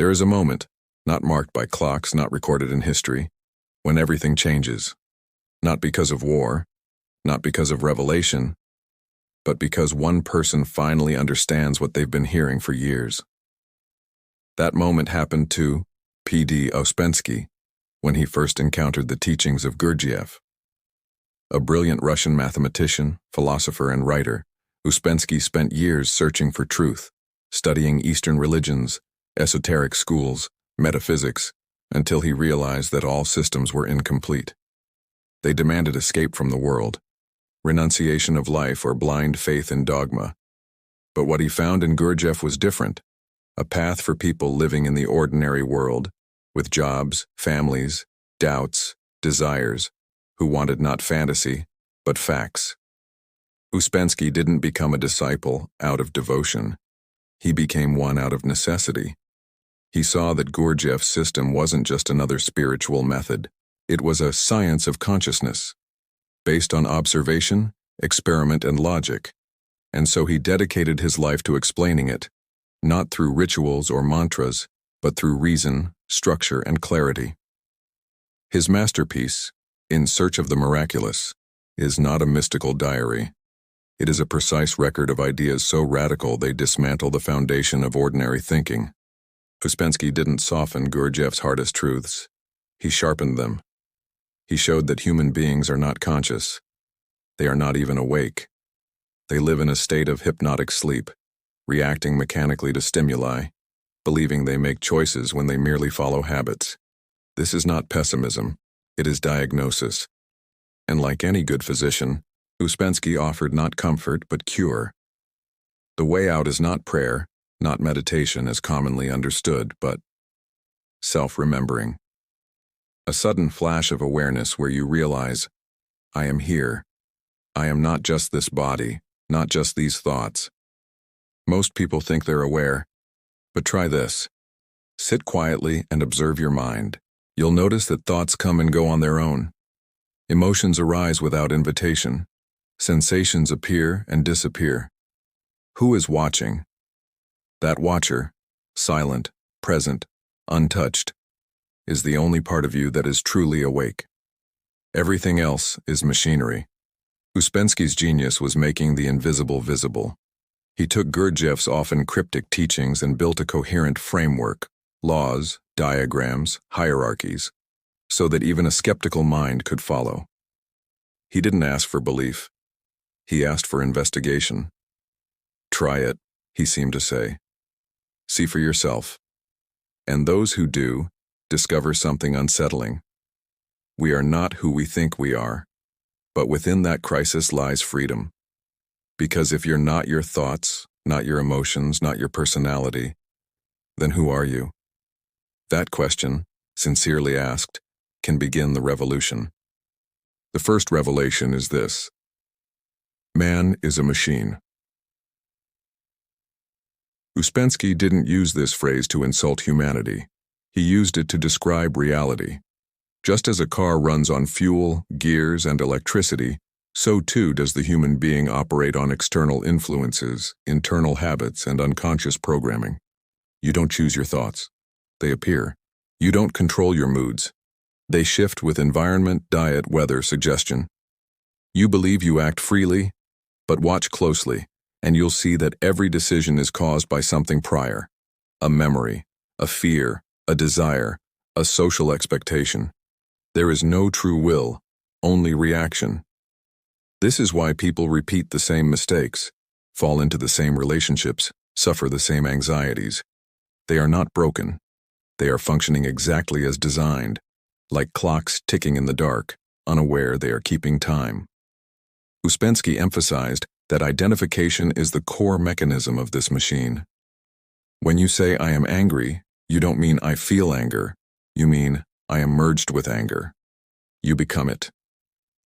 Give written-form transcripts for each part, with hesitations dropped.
There is a moment, not marked by clocks, not recorded in history, when everything changes. Not because of war, not because of revelation, but because one person finally understands what they've been hearing for years. That moment happened to P.D. Ouspensky when he first encountered the teachings of Gurdjieff. A brilliant Russian mathematician, philosopher, and writer, Ouspensky spent years searching for truth, studying Eastern religions, esoteric schools, metaphysics, until he realized that all systems were incomplete. They demanded escape from the world, renunciation of life, or blind faith in dogma. But what he found in Gurdjieff was different, a path for people living in the ordinary world, with jobs, families, doubts, desires, who wanted not fantasy, but facts. Ouspensky didn't become a disciple out of devotion. He became one out of necessity. He saw that Gurdjieff's system wasn't just another spiritual method. It was a science of consciousness, based on observation, experiment, and logic. And so he dedicated his life to explaining it, not through rituals or mantras, but through reason, structure, and clarity. His masterpiece, In Search of the Miraculous, is not a mystical diary. It is a precise record of ideas so radical they dismantle the foundation of ordinary thinking. Ouspensky didn't soften Gurdjieff's hardest truths. He sharpened them. He showed that human beings are not conscious. They are not even awake. They live in a state of hypnotic sleep, reacting mechanically to stimuli, believing they make choices when they merely follow habits. This is not pessimism. It is diagnosis. And like any good physician, Ouspensky offered not comfort but cure. The way out is not prayer, not meditation as commonly understood, but self-remembering. A sudden flash of awareness where you realize, I am here. I am not just this body, not just these thoughts. Most people think they're aware, but try this. Sit quietly and observe your mind. You'll notice that thoughts come and go on their own. Emotions arise without invitation. Sensations appear and disappear. Who is watching? That watcher, silent, present, untouched, is the only part of you that is truly awake. Everything else is machinery. Ouspensky's genius was making the invisible visible. He took Gurdjieff's often cryptic teachings and built a coherent framework, laws, diagrams, hierarchies, so that even a skeptical mind could follow. He didn't ask for belief. He asked for investigation. Try it, he seemed to say. See for yourself. And those who do discover something unsettling. We are not who we think we are, but within that crisis lies freedom. Because if you're not your thoughts, not your emotions, not your personality, then who are you? That question, sincerely asked, can begin the revolution. The first revelation is this: man is a machine. Ouspensky didn't use this phrase to insult humanity. He used it to describe reality. Just as a car runs on fuel, gears, and electricity, so too does the human being operate on external influences, internal habits, and unconscious programming. You don't choose your thoughts. They appear. You don't control your moods. They shift with environment, diet, weather, suggestion. You believe you act freely, but watch closely, and you'll see that every decision is caused by something prior. A memory, a fear, a desire, a social expectation. There is no true will, only reaction. This is why people repeat the same mistakes, fall into the same relationships, suffer the same anxieties. They are not broken. They are functioning exactly as designed, like clocks ticking in the dark, unaware they are keeping time. Ouspensky emphasized that identification is the core mechanism of this machine. When you say I am angry, you don't mean I feel anger. You mean I am merged with anger. You become it.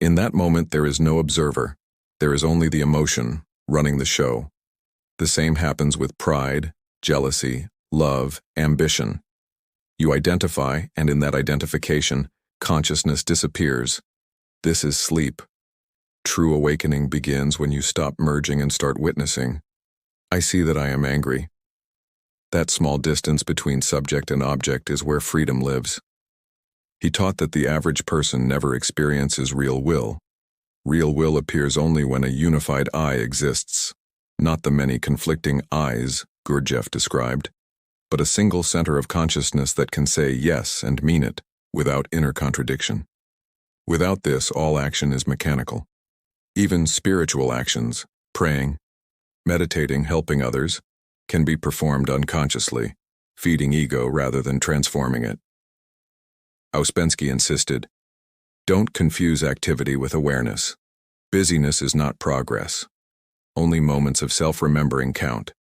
In that moment, there is no observer. There is only the emotion running the show. The same happens with pride, jealousy, love, ambition. You identify, and in that identification, consciousness disappears. This is sleep. True awakening begins when you stop merging and start witnessing. I see that I am angry. That small distance between subject and object is where freedom lives. He taught that the average person never experiences real will. Real will appears only when a unified I exists, not the many conflicting I's Gurdjieff described, but a single center of consciousness that can say yes and mean it without inner contradiction. Without this, all action is mechanical. Even spiritual actions, praying, meditating, helping others, can be performed unconsciously, feeding ego rather than transforming it. Ouspensky insisted, "Don't confuse activity with awareness. Busyness is not progress. Only moments of self-remembering count.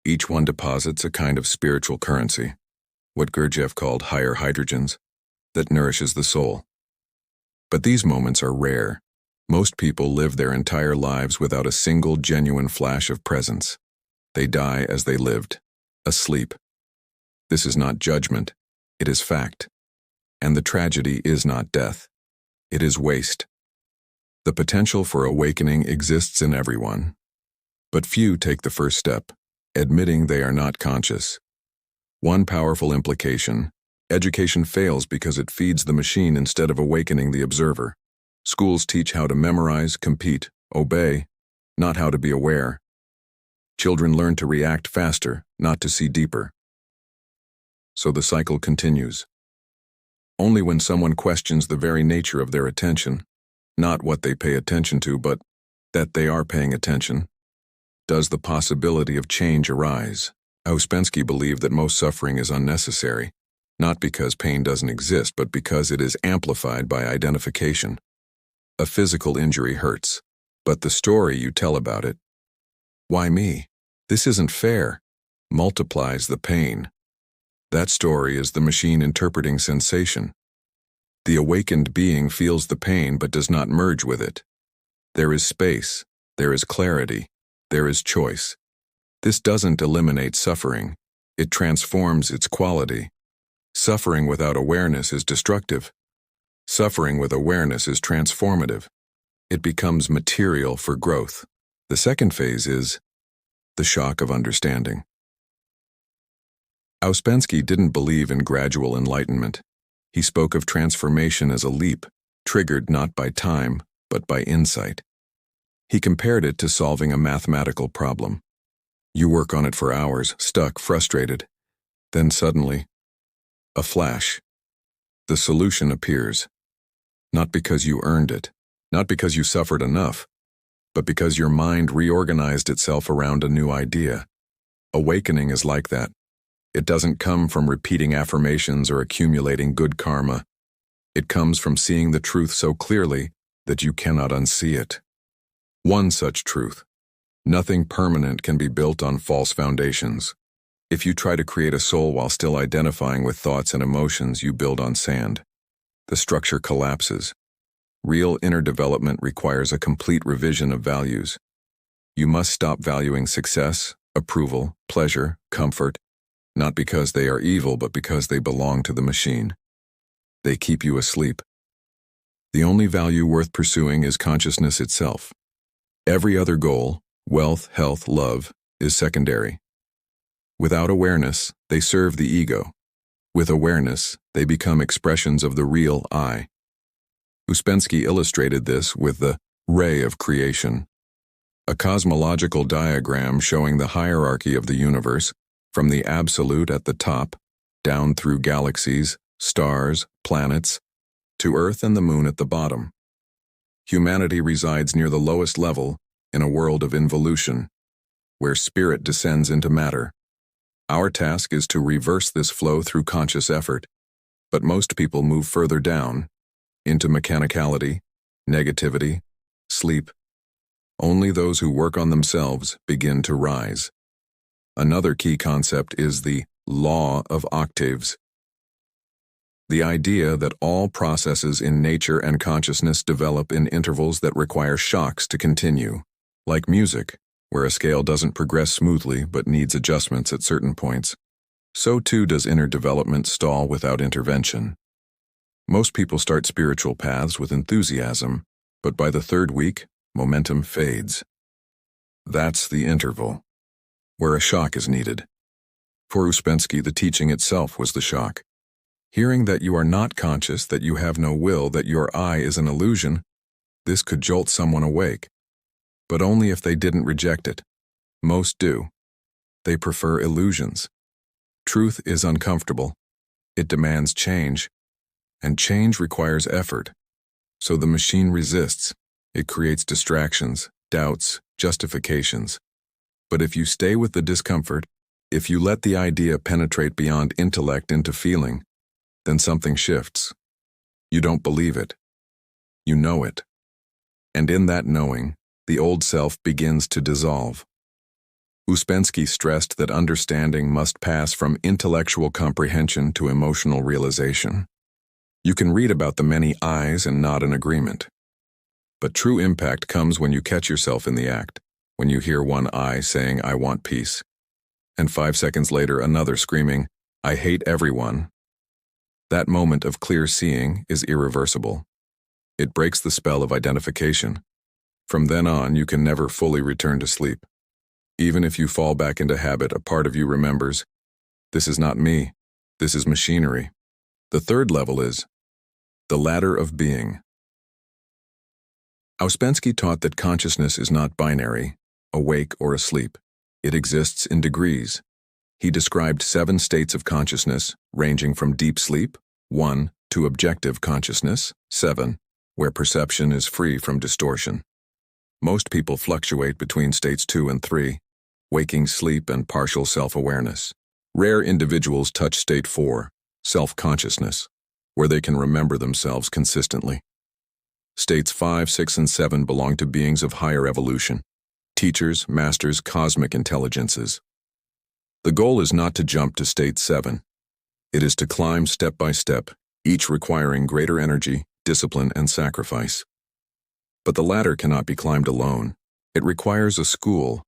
Each one deposits a kind of spiritual currency, what Gurdjieff called higher hydrogens, that nourishes the soul. But these moments are rare. Most people live their entire lives without a single genuine flash of presence. They die as they lived, asleep. This is not judgment, it is fact. And the tragedy is not death, it is waste. The potential for awakening exists in everyone, but few take the first step, admitting they are not conscious. One powerful implication: education fails because it feeds the machine instead of awakening the observer. Schools teach how to memorize, compete, obey, not how to be aware. Children learn to react faster, not to see deeper. So the cycle continues. Only when someone questions the very nature of their attention, not what they pay attention to, but that they are paying attention, does the possibility of change arise. Ouspensky believed that most suffering is unnecessary, not because pain doesn't exist, but because it is amplified by identification. A physical injury hurts, but the story you tell about it, "Why me? This isn't fair," multiplies the pain. That story is the machine interpreting sensation. The awakened being feels the pain but does not merge with it. There is space, there is clarity, there is choice. This doesn't eliminate suffering, it transforms its quality. Suffering without awareness is destructive. Suffering with awareness is transformative. It becomes material for growth. The second phase is the shock of understanding. Ouspensky didn't believe in gradual enlightenment. He spoke of transformation as a leap, triggered not by time, but by insight. He compared it to solving a mathematical problem. You work on it for hours, stuck, frustrated. Then suddenly, a flash. The solution appears. Not because you earned it, not because you suffered enough, but because your mind reorganized itself around a new idea. Awakening is like that. It doesn't come from repeating affirmations or accumulating good karma. It comes from seeing the truth so clearly that you cannot unsee it. One such truth: nothing permanent can be built on false foundations. If you try to create a soul while still identifying with thoughts and emotions, you build on sand. The structure collapses. Real inner development requires a complete revision of values. You must stop valuing success, approval, pleasure, comfort, not because they are evil, but because they belong to the machine. They keep you asleep. The only value worth pursuing is consciousness itself. Every other goal, wealth, health, love, is secondary. Without awareness, they serve the ego. With awareness, they become expressions of the real I. Ouspensky illustrated this with the ray of creation, a cosmological diagram showing the hierarchy of the universe, from the absolute at the top, down through galaxies, stars, planets, to Earth and the Moon at the bottom. Humanity resides near the lowest level in a world of involution, where spirit descends into matter. Our task is to reverse this flow through conscious effort, but most people move further down, into mechanicality, negativity, sleep. Only those who work on themselves begin to rise. Another key concept is the law of octaves. The idea that all processes in nature and consciousness develop in intervals that require shocks to continue, like music, where a scale doesn't progress smoothly but needs adjustments at certain points. So too does inner development stall without intervention. Most people start spiritual paths with enthusiasm, but by the third week, momentum fades. That's the interval, where a shock is needed. For Uspensky, the teaching itself was the shock. Hearing that you are not conscious, that you have no will, that your I is an illusion, this could jolt someone awake. But only if they didn't reject it. Most do. They prefer illusions. Truth is uncomfortable. It demands change, and change requires effort. So the machine resists. It creates distractions, doubts, justifications. But if you stay with the discomfort, if you let the idea penetrate beyond intellect into feeling, then something shifts. You don't believe it. You know it. And in that knowing, the old self begins to dissolve. Uspensky stressed that understanding must pass from intellectual comprehension to emotional realization. You can read about the many I's and nod in agreement. But true impact comes when you catch yourself in the act, when you hear one I saying, "I want peace," and 5 seconds later another screaming, "I hate everyone." That moment of clear seeing is irreversible. It breaks the spell of identification. From then on, you can never fully return to sleep. Even if you fall back into habit, a part of you remembers, this is not me, this is machinery. The third level is the ladder of being. Uspensky taught that consciousness is not binary, awake or asleep. It exists in degrees. He described 7 states of consciousness, ranging from deep sleep, 1, to objective consciousness, 7, where perception is free from distortion. Most people fluctuate between states 2 and 3, waking sleep and partial self-awareness. Rare individuals touch state 4, self-consciousness, where they can remember themselves consistently. States 5, 6, and 7 belong to beings of higher evolution, teachers, masters, cosmic intelligences. The goal is not to jump to state 7. It is to climb step by step, each requiring greater energy, discipline, and sacrifice. But the ladder cannot be climbed alone. It requires a school,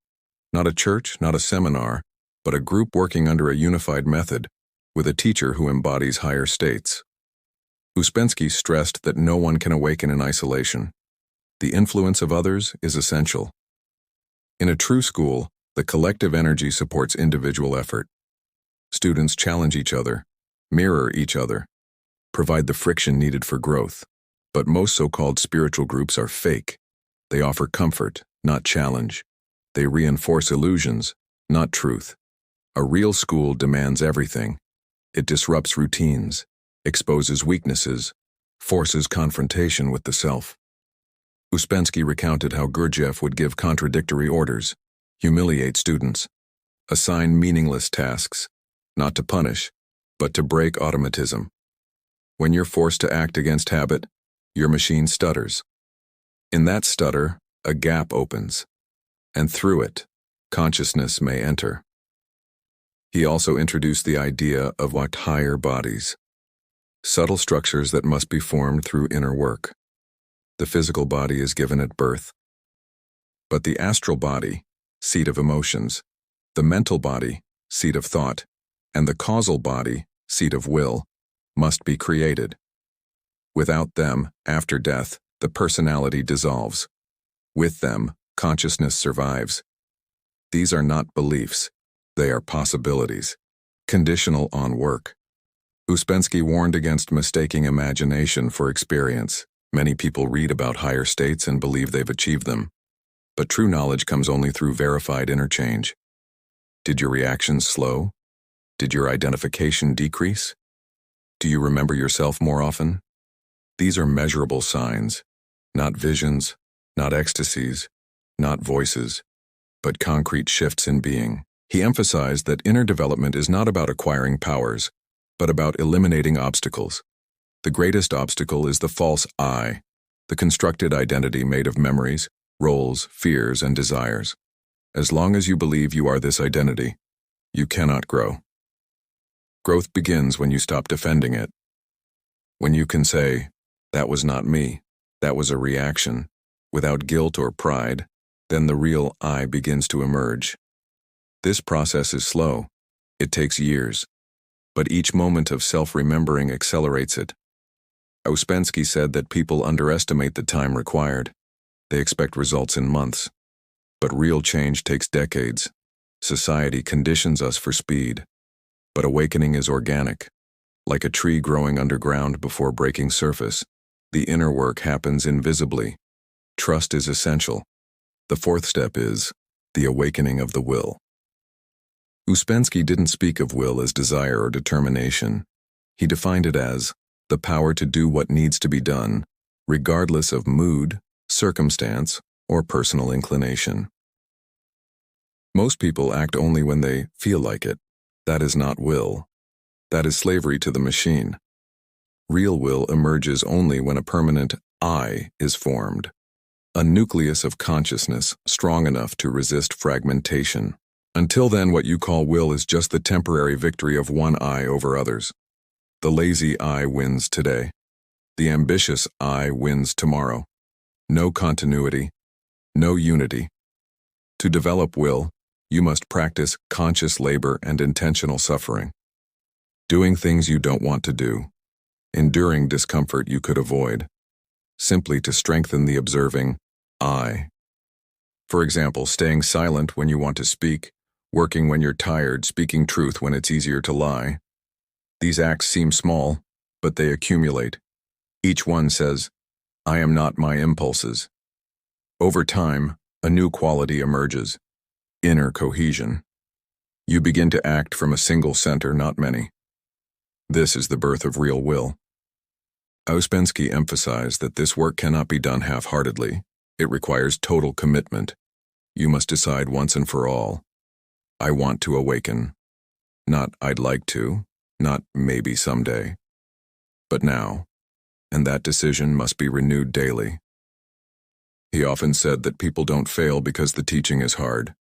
not a church, not a seminar, but a group working under a unified method, with a teacher who embodies higher states. Uspensky stressed that no one can awaken in isolation. The influence of others is essential. In a true school, the collective energy supports individual effort. Students challenge each other, mirror each other, provide the friction needed for growth. But most so-called spiritual groups are fake. They offer comfort, not challenge. They reinforce illusions, not truth. A real school demands everything. It disrupts routines, exposes weaknesses, forces confrontation with the self. Uspensky recounted how Gurdjieff would give contradictory orders, humiliate students, assign meaningless tasks, not to punish, but to break automatism. When you're forced to act against habit, your machine stutters. In that stutter, a gap opens, and through it, consciousness may enter. He also introduced the idea of what higher bodies, subtle structures that must be formed through inner work. The physical body is given at birth, but the astral body, seat of emotions, the mental body, seat of thought, and the causal body, seat of will, must be created. Without them, after death, the personality dissolves. With them, consciousness survives. These are not beliefs. They are possibilities, conditional on work. Uspensky warned against mistaking imagination for experience. Many people read about higher states and believe they've achieved them. But true knowledge comes only through verified interchange. Did your reactions slow? Did your identification decrease? Do you remember yourself more often? These are measurable signs, not visions, not ecstasies, not voices, but concrete shifts in being. He emphasized that inner development is not about acquiring powers, but about eliminating obstacles. The greatest obstacle is the false I, the constructed identity made of memories, roles, fears, and desires. As long as you believe you are this identity, you cannot grow. Growth begins when you stop defending it. When you can say, "That was not me, that was a reaction," without guilt or pride, then the real I begins to emerge. This process is slow. It takes years. But each moment of self-remembering accelerates it. Uspensky said that people underestimate the time required. They expect results in months. But real change takes decades. Society conditions us for speed. But awakening is organic. Like a tree growing underground before breaking surface, the inner work happens invisibly. Trust is essential. The fourth step is the awakening of the will. Ouspensky didn't speak of will as desire or determination. He defined it as the power to do what needs to be done, regardless of mood, circumstance, or personal inclination. Most people act only when they feel like it. That is not will. That is slavery to the machine. Real will emerges only when a permanent I is formed, a nucleus of consciousness strong enough to resist fragmentation. Until then, what you call will is just the temporary victory of one I over others. The lazy I wins today. The ambitious I wins tomorrow. No continuity, no unity. To develop will, you must practice conscious labor and intentional suffering. Doing things you don't want to do. Enduring discomfort you could avoid. Simply to strengthen the observing I. For example, staying silent when you want to speak, working when you're tired, speaking truth when it's easier to lie. These acts seem small, but they accumulate. Each one says, I am not my impulses. Over time, a new quality emerges. Inner cohesion. You begin to act from a single center, not many. This is the birth of real will. Ouspensky emphasized that this work cannot be done half-heartedly. It requires total commitment. You must decide once and for all. I want to awaken. Not I'd like to, not maybe someday. But now, and that decision must be renewed daily. He often said that people don't fail because the teaching is hard.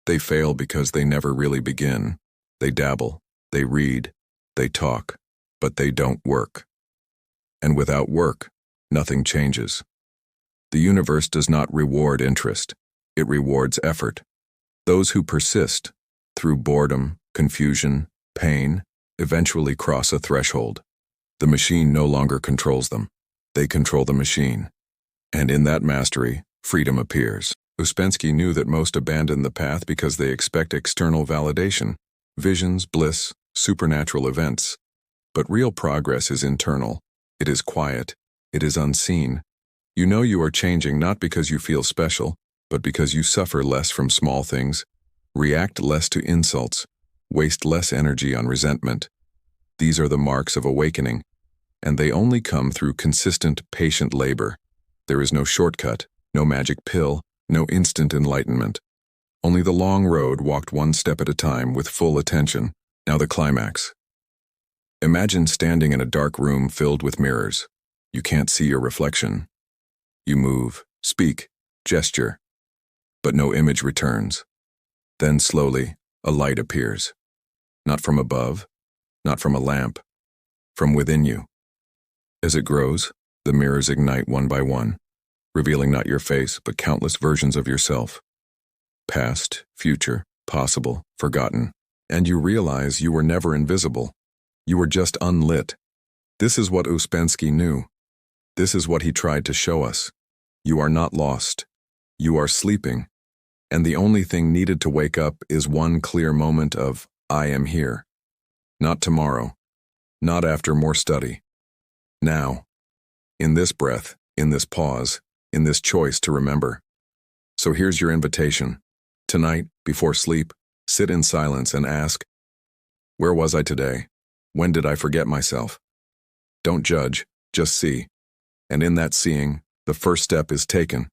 They fail because they never really begin. They dabble, they read, they talk, but they don't work. And without work, nothing changes. The universe does not reward interest. It rewards effort. Those who persist, through boredom, confusion, pain, eventually cross a threshold. The machine no longer controls them. They control the machine. And in that mastery, freedom appears. Ouspensky knew that most abandon the path because they expect external validation, visions, bliss, supernatural events. But real progress is internal. It is quiet. It is unseen. You know you are changing not because you feel special, but because you suffer less from small things, react less to insults, waste less energy on resentment. These are the marks of awakening, and they only come through consistent, patient labor. There is no shortcut, no magic pill, no instant enlightenment. Only the long road walked one step at a time with full attention. Now the climax. Imagine standing in a dark room filled with mirrors. You can't see your reflection. You move, speak, gesture, but no image returns. Then slowly, a light appears. Not from above, not from a lamp, from within you. As it grows, the mirrors ignite one by one, revealing not your face, but countless versions of yourself. Past, future, possible, forgotten. And you realize you were never invisible. You were just unlit. This is what Ouspensky knew. This is what he tried to show us. You are not lost. You are sleeping. And the only thing needed to wake up is one clear moment of, I am here. Not tomorrow. Not after more study. Now. In this breath, in this pause, in this choice to remember. So here's your invitation. Tonight, before sleep, sit in silence and ask, where was I today? When did I forget myself? Don't judge, just see. And in that seeing, the first step is taken.